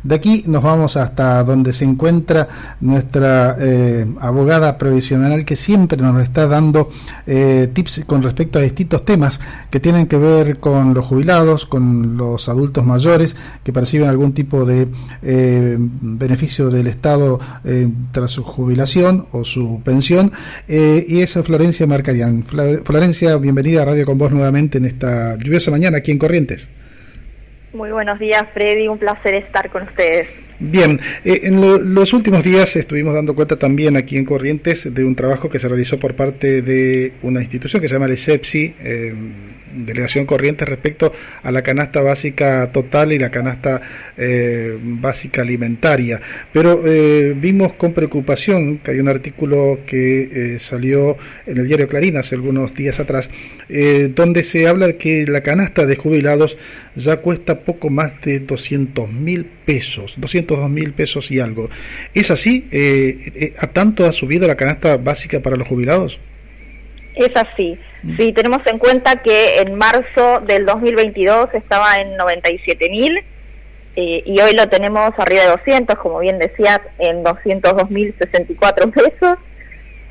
De aquí nos vamos hasta donde se encuentra nuestra abogada previsional, que siempre nos está dando tips con respecto a distintos temas que tienen que ver con los jubilados, con los adultos mayores que perciben algún tipo de beneficio del Estado tras su jubilación o su pensión, y es Florencia Marcarián. Florencia, bienvenida a Radio Con Vos nuevamente en esta lluviosa mañana aquí en Corrientes. Muy buenos días, Freddy, un placer estar con ustedes. Bien, en los últimos días estuvimos dando cuenta también aquí en Corrientes de un trabajo que se realizó por parte de una institución que se llama el ESEPSI, Delegación Corrientes, respecto a la canasta básica total y la canasta básica alimentaria. Pero vimos con preocupación que hay un artículo que salió en el diario Clarín hace algunos días atrás, donde se habla de que la canasta de jubilados ya cuesta poco más de 200.000 pesos, 202.000 pesos y algo. ¿Es así? ¿A tanto ha subido la canasta básica para los jubilados? Es así. Sí, tenemos en cuenta que en marzo del 2022 estaba en 97.000 y hoy lo tenemos arriba de 200, como bien decías, en 202.064 pesos.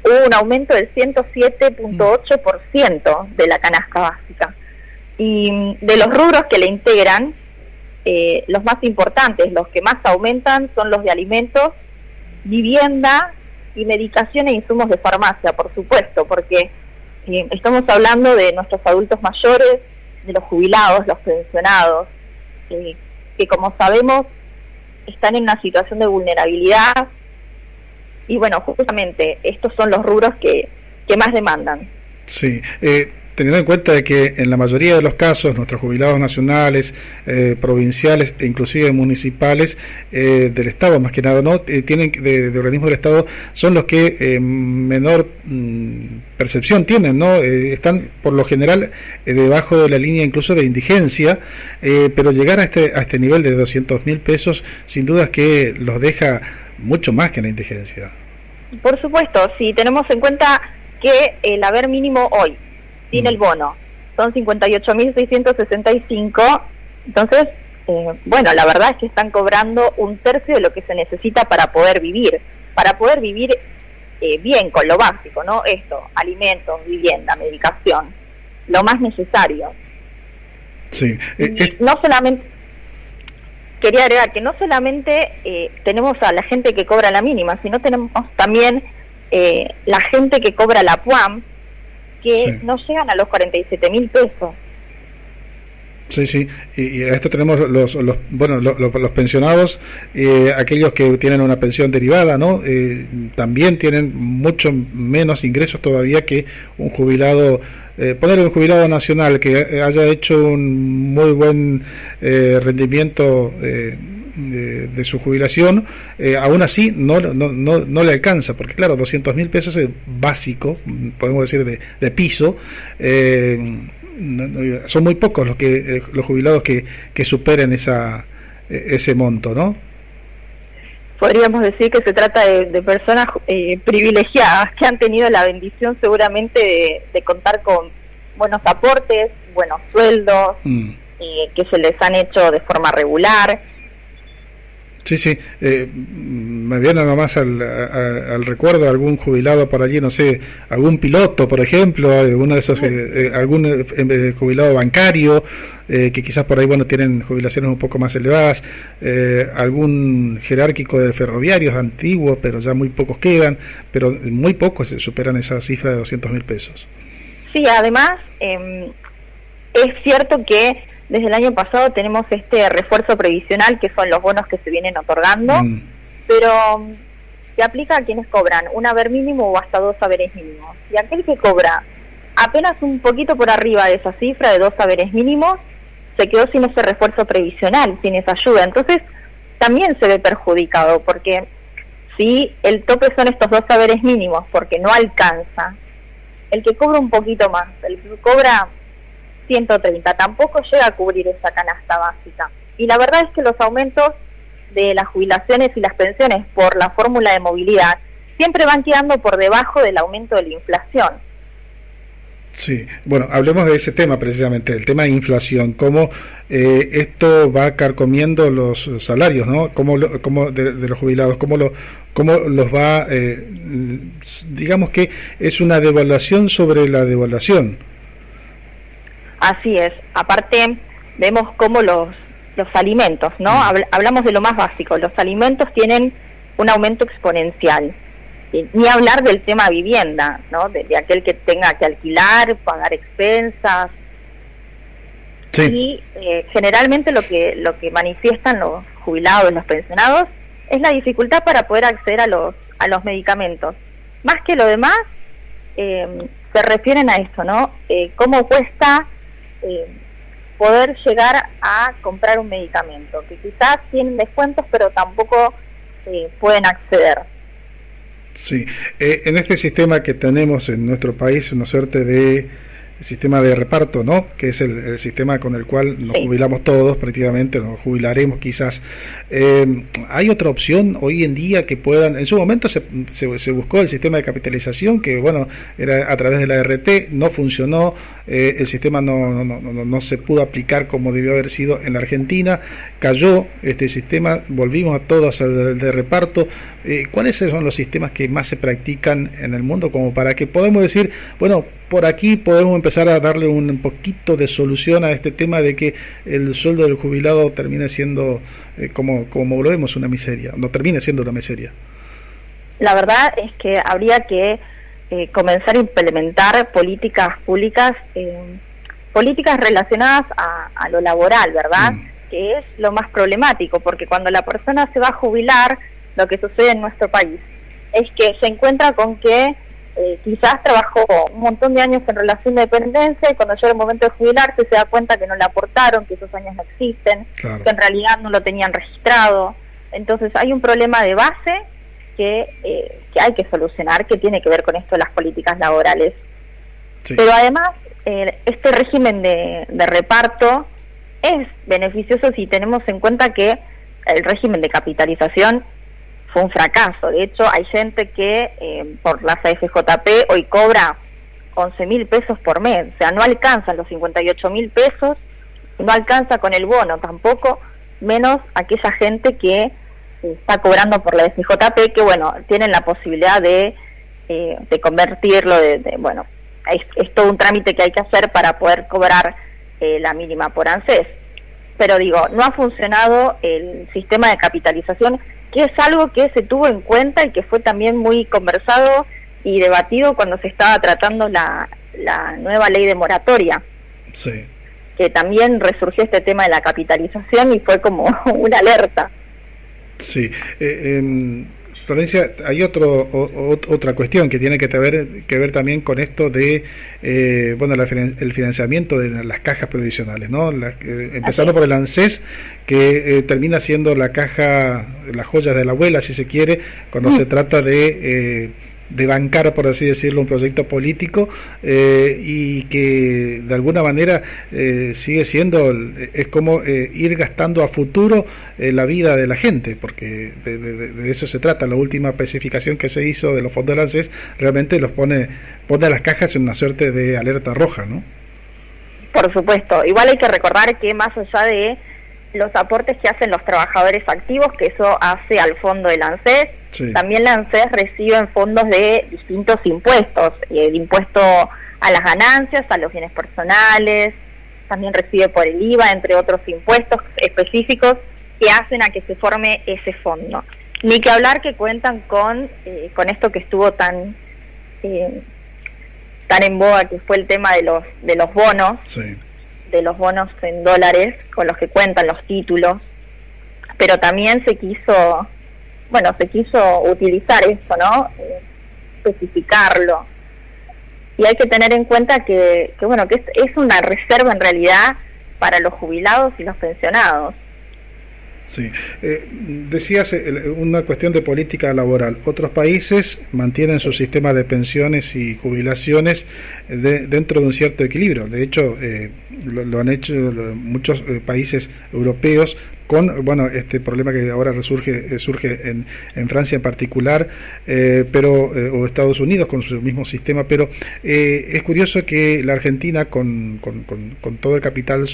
Hubo un aumento del 107.8% de la canasta básica. Y de los rubros que le integran, los más importantes, los que más aumentan son los de alimentos, vivienda y medicación e insumos de farmacia, por supuesto, porque estamos hablando de nuestros adultos mayores, de los jubilados, los pensionados, que como sabemos están en una situación de vulnerabilidad y bueno, justamente estos son los rubros que más demandan. Sí, teniendo en cuenta de que en la mayoría de los casos nuestros jubilados nacionales, provinciales e inclusive municipales del Estado, más que nada, ¿no? Tienen de organismos del Estado, son los que menor percepción tienen, ¿no? Están por lo general debajo de la línea incluso de indigencia, pero llegar a este nivel de 200.000 pesos sin duda es que los deja mucho más que la indigencia. Por supuesto, si tenemos en cuenta que el haber mínimo hoy sin el bono son 58.665, entonces, bueno, la verdad es que están cobrando un tercio de lo que se necesita para poder vivir bien con lo básico, ¿no? Esto, alimentos, vivienda, medicación, lo más necesario. Sí. No solamente, quería agregar que no solamente tenemos a la gente que cobra la mínima, sino tenemos también la gente que cobra la PUAM, que sí, no llegan a los 47.000 pesos. Sí, sí, y a esto tenemos los pensionados, aquellos que tienen una pensión derivada, ¿no? También tienen mucho menos ingresos todavía que un jubilado, ponerle un jubilado nacional que haya hecho un muy buen rendimiento de su jubilación, aún así no le alcanza, porque claro, 200.000 pesos es básico, podemos decir de piso. Son muy pocos los jubilados que superen ese monto, ¿no? Podríamos decir que se trata de personas privilegiadas que han tenido la bendición seguramente de contar con buenos aportes, buenos sueldos, que se les han hecho de forma regular. Sí, sí, me viene nomás al recuerdo algún jubilado por allí, no sé, algún piloto, por ejemplo, uno de esos, algún jubilado bancario, que quizás por ahí, bueno, tienen jubilaciones un poco más elevadas, algún jerárquico de ferroviarios antiguos, pero ya muy pocos quedan, pero muy pocos superan esa cifra de 200.000 pesos. Sí, además, es cierto que desde el año pasado tenemos este refuerzo previsional, que son los bonos que se vienen otorgando, pero se aplica a quienes cobran un haber mínimo o hasta 2 haberes mínimos. Y aquel que cobra apenas un poquito por arriba de esa cifra de 2 haberes mínimos, se quedó sin ese refuerzo previsional, sin esa ayuda. Entonces, también se ve perjudicado, porque si el tope son estos 2 haberes mínimos, porque no alcanza, el que cobra un poquito más, el que cobra 130, tampoco llega a cubrir esa canasta básica. Y la verdad es que los aumentos de las jubilaciones y las pensiones por la fórmula de movilidad siempre van quedando por debajo del aumento de la inflación. Sí, bueno, hablemos de ese tema precisamente, el tema de inflación, cómo esto va carcomiendo los salarios, ¿no? Cómo de los jubilados, cómo los va, digamos que es una devaluación sobre la devaluación. Así es, aparte vemos cómo los alimentos, ¿no? Hablamos de lo más básico, los alimentos tienen un aumento exponencial. Ni hablar del tema vivienda, ¿no? De aquel que tenga que alquilar, pagar expensas. Sí. Y generalmente lo que manifiestan los jubilados, los pensionados, es la dificultad para poder acceder a los medicamentos. Más que lo demás, se refieren a esto, ¿no? Cómo cuesta poder llegar a comprar un medicamento, que quizás tienen descuentos, pero tampoco pueden acceder. Sí, en este sistema que tenemos en nuestro país, una suerte de sistema de reparto, ¿no? Que es el sistema con el cual nos jubilamos todos, prácticamente, nos jubilaremos quizás. ¿Hay otra opción hoy en día que puedan? En su momento se buscó el sistema de capitalización, que bueno, era a través de la RT, no funcionó, el sistema no se pudo aplicar como debió haber sido en la Argentina, cayó este sistema, volvimos a todos al de reparto. ¿Cuáles son los sistemas que más se practican en el mundo como para que podamos decir, bueno, por aquí podemos empezar a darle un poquito de solución a este tema de que el sueldo del jubilado termine siendo, como lo vemos, una miseria, no termine siendo una miseria? La verdad es que habría que comenzar a implementar políticas públicas, políticas relacionadas a lo laboral, ¿verdad? Que es lo más problemático, porque cuando la persona se va a jubilar, lo que sucede en nuestro país es que se encuentra con que quizás trabajó un montón de años en relación de dependencia y cuando llega el momento de jubilarse se da cuenta que no le aportaron, que esos años no existen, claro, que en realidad no lo tenían registrado. Entonces hay un problema de base que hay que solucionar, que tiene que ver con esto de las políticas laborales. Sí. Pero además este régimen de reparto es beneficioso si tenemos en cuenta que el régimen de capitalización fue un fracaso. De hecho, hay gente que por las AFJP hoy cobra 11.000 pesos por mes, o sea, no alcanzan los 58.000 pesos, no alcanza con el bono tampoco, menos aquella gente que está cobrando por la AFJP, que bueno, tienen la posibilidad de convertirlo, bueno, es todo un trámite que hay que hacer para poder cobrar la mínima por ANSES. Pero digo, no ha funcionado el sistema de capitalización, que es algo que se tuvo en cuenta y que fue también muy conversado y debatido cuando se estaba tratando la nueva ley de moratoria. Sí. Que también resurgió este tema de la capitalización y fue como una alerta. Sí. Florencia, hay otra cuestión que tiene que ver también con esto de el financiamiento de las cajas previsionales, ¿no? Empezando por el ANSES, que termina siendo la caja, las joyas de la abuela, si se quiere, cuando se trata de bancar, por así decirlo, un proyecto político, y que de alguna manera sigue siendo, es como ir gastando a futuro la vida de la gente, porque de eso se trata. La última especificación que se hizo de los fondos del ANSES realmente los pone a las cajas en una suerte de alerta roja, ¿no? Por supuesto. Igual hay que recordar que más allá de los aportes que hacen los trabajadores activos, que eso hace al fondo del ANSES, sí, también la ANSES recibe fondos de distintos impuestos, el impuesto a las ganancias, a los bienes personales, también recibe por el IVA, entre otros impuestos específicos que hacen a que se forme ese fondo. Ni que hablar que cuentan con esto que estuvo tan en boga, que fue el tema de los bonos, sí, de los bonos en dólares con los que cuentan los títulos, pero también se quiso utilizar esto, ¿no? Especificarlo. Y hay que tener en cuenta que es una reserva en realidad para los jubilados y los pensionados. Sí, decías una cuestión de política laboral. Otros países mantienen su sistema de pensiones y jubilaciones dentro de un cierto equilibrio. De hecho, lo han hecho muchos países europeos con, bueno, este problema que ahora surge en Francia en particular, o Estados Unidos con su mismo sistema. Pero es curioso que la Argentina con todo el capital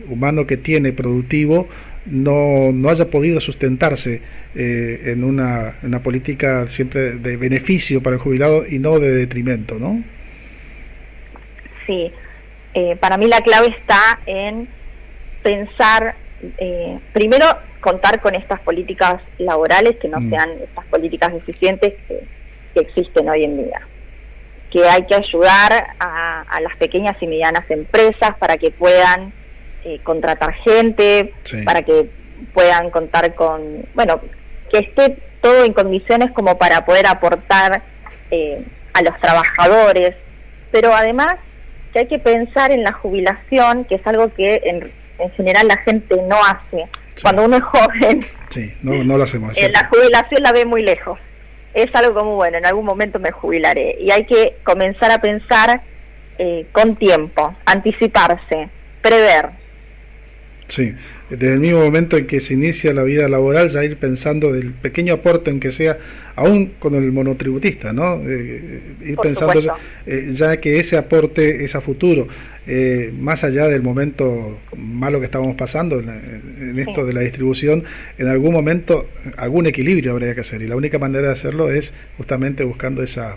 humano que tiene productivo no haya podido sustentarse en una política siempre de beneficio para el jubilado y no de detrimento, ¿no? Sí, para mí la clave está en pensar, primero contar con estas políticas laborales que no sean estas políticas deficientes que existen hoy en día, que hay que ayudar a las pequeñas y medianas empresas para que puedan contratar gente, para que puedan contar con, bueno, que esté todo en condiciones como para poder aportar a los trabajadores, pero además que hay que pensar en la jubilación, que es algo que en general la gente no hace. Cuando uno es joven, no lo hacemos. La jubilación la ve muy lejos. Es algo como, bueno, en algún momento me jubilaré. Y hay que comenzar a pensar con tiempo, anticiparse, prever. Sí, desde el mismo momento en que se inicia la vida laboral, ya ir pensando del pequeño aporte, en que sea, aún con el monotributista, ¿no? Ir Por pensando supuesto. ya que ese aporte es a futuro, más allá del momento malo que estábamos pasando en esto de la distribución, en algún momento algún equilibrio habría que hacer, y la única manera de hacerlo es justamente buscando esa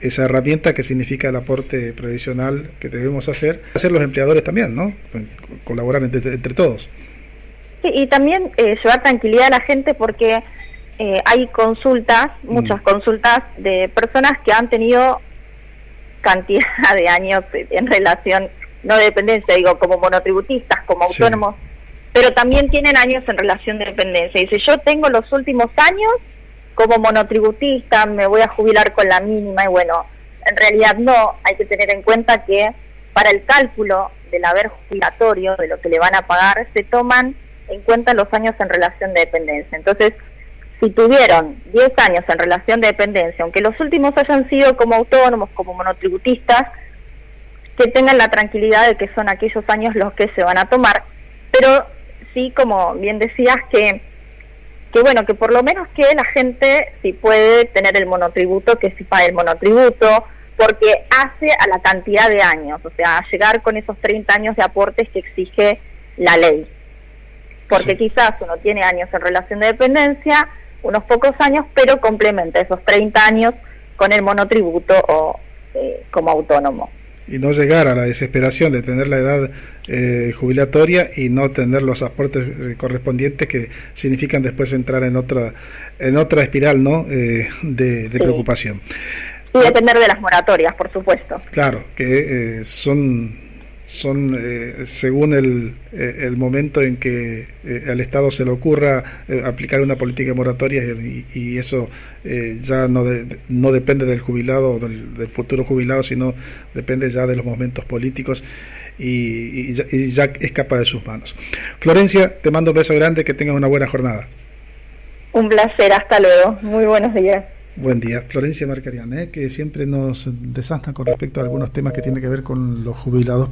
herramienta que significa el aporte previsional que debemos hacer los empleadores también, ¿no? Colaborar entre todos. Sí, y también llevar tranquilidad a la gente, porque hay consultas, muchas consultas de personas que han tenido cantidad de años en relación, no de dependencia, digo, como monotributistas, como autónomos, pero también tienen años en relación de dependencia. Dice, yo tengo los últimos años como monotributista, me voy a jubilar con la mínima, y bueno, en realidad no, hay que tener en cuenta que para el cálculo del haber jubilatorio, de lo que le van a pagar, se toman en cuenta los años en relación de dependencia. Entonces, si tuvieron 10 años en relación de dependencia, aunque los últimos hayan sido como autónomos, como monotributistas, que tengan la tranquilidad de que son aquellos años los que se van a tomar, pero sí, como bien decías, que bueno, que por lo menos que la gente, si puede tener el monotributo, que si pague el monotributo, porque hace a la cantidad de años, o sea, a llegar con esos 30 años de aportes que exige la ley. Porque quizás uno tiene años en relación de dependencia, unos pocos años, pero complementa esos 30 años con el monotributo o como autónomo. Y no llegar a la desesperación de tener la edad jubilatoria y no tener los aportes correspondientes, que significan después entrar en otra espiral, ¿no? de preocupación. Y depender de las moratorias, por supuesto. Claro, que son según el momento en que al Estado se le ocurra aplicar una política de moratoria, y eso ya no depende del jubilado o del futuro jubilado, sino depende ya de los momentos políticos, y ya escapa de sus manos. Florencia, te mando un beso grande, que tengas una buena jornada. Un placer, hasta luego, muy buenos días. Buen día. Florencia Marcarián, que siempre nos desasna con respecto a algunos temas que tienen que ver con los jubilados.